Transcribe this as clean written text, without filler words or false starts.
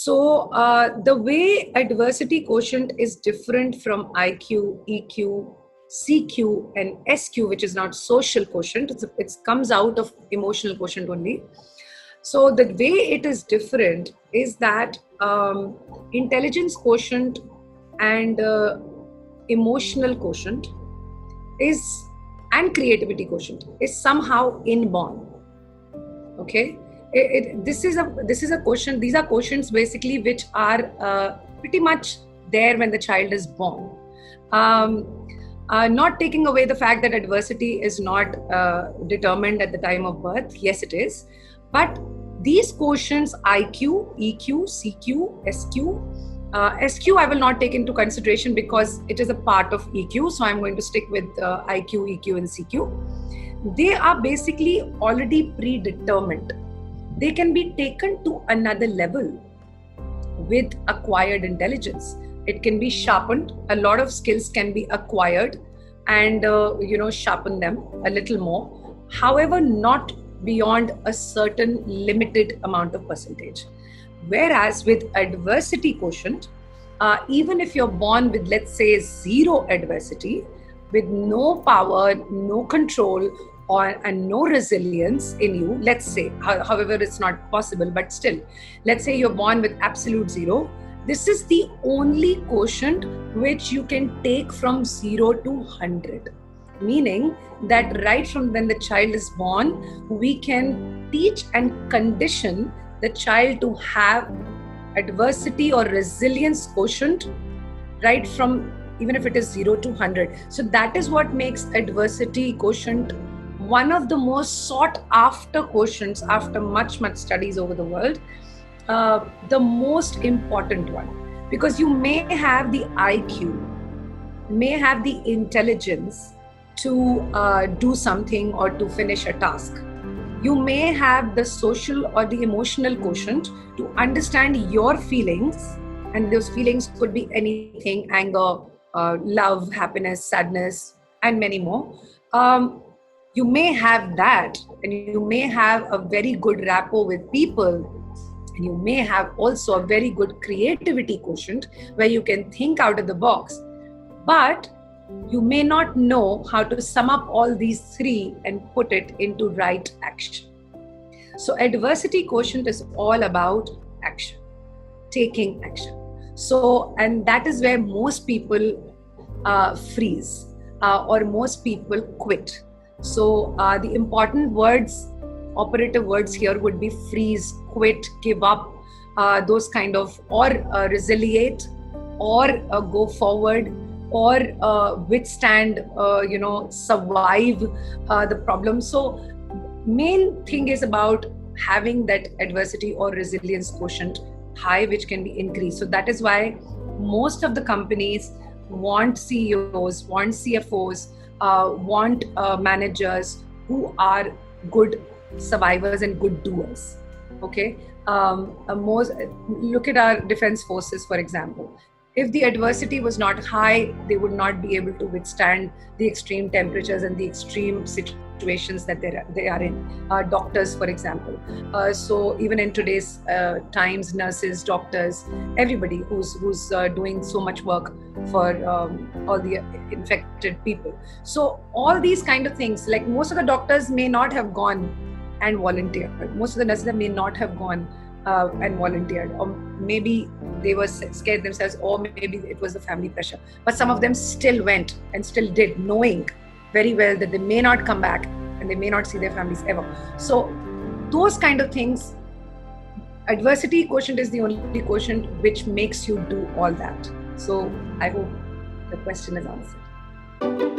The way adversity quotient is different from IQ, EQ, CQ, and SQ, which is not social quotient. It comes out of emotional quotient only. So the way it is different is that intelligence quotient and emotional quotient is and creativity quotient is somehow inborn. Okay, this is a quotient. These are quotients basically which are pretty much there when the child is born. Not taking away the fact that adversity is not determined at the time of birth. Yes, it is. But these quotients, IQ, EQ, CQ, SQ, SQ I will not take into consideration because it is a part of EQ. So I'm going to stick with IQ, EQ, and CQ. They are basically already predetermined. They can be taken to another level with acquired intelligence. It can be sharpened. A lot of skills can be acquired and sharpen them a little more. However, not beyond a certain limited amount of percentage. Whereas with adversity quotient, even if you're born with, let's say, zero adversity, with no power, no control, and no resilience in you, let's say, however it's not possible, but still, let's say you're born with absolute zero, this is the only quotient which you can take from 0 to 100. Meaning that right from when the child is born, we can teach and condition the child to have adversity or resilience quotient right from, even if it is 0 to 100. So that is what makes adversity quotient one of the most sought after quotients after much studies over the world, the most important one. Because you may have the IQ, may have the intelligence to do something or to finish a task. You may have the social or the emotional quotient to understand your feelings, and those feelings could be anything: anger, love, happiness, sadness, and many more. You may have that, and you may have a very good rapport with people, and you may have also a very good creativity quotient where you can think out of the box. But you may not know how to sum up all these three and put it into right action. So adversity quotient is all about action, taking action. So, and that is where most people freeze or most people quit. So the important words, operative words here would be freeze, quit, give up, those kind of, or resiliate, or go forward, or withstand, survive the problem. So main thing is about having that adversity or resilience quotient high, which can be increased. So that is why most of the companies want CEOs, want CFOs, want managers who are good survivors and good doers. Okay, look at our defense forces, for example. If the adversity was not high, they would not be able to withstand the extreme temperatures and the extreme situations that they are in. Doctors, for example. So even in today's times, nurses, doctors, everybody who's doing so much work for all the infected people. So all these kind of things, like most of the doctors may not have gone and volunteered. Most of the nurses may not have gone and volunteered, or maybe they were scared themselves, or maybe it was the family pressure. But some of them still went and still did, knowing very well that they may not come back and they may not see their families ever. So those kind of things, adversity quotient is the only quotient which makes you do all that. So I hope the question is answered.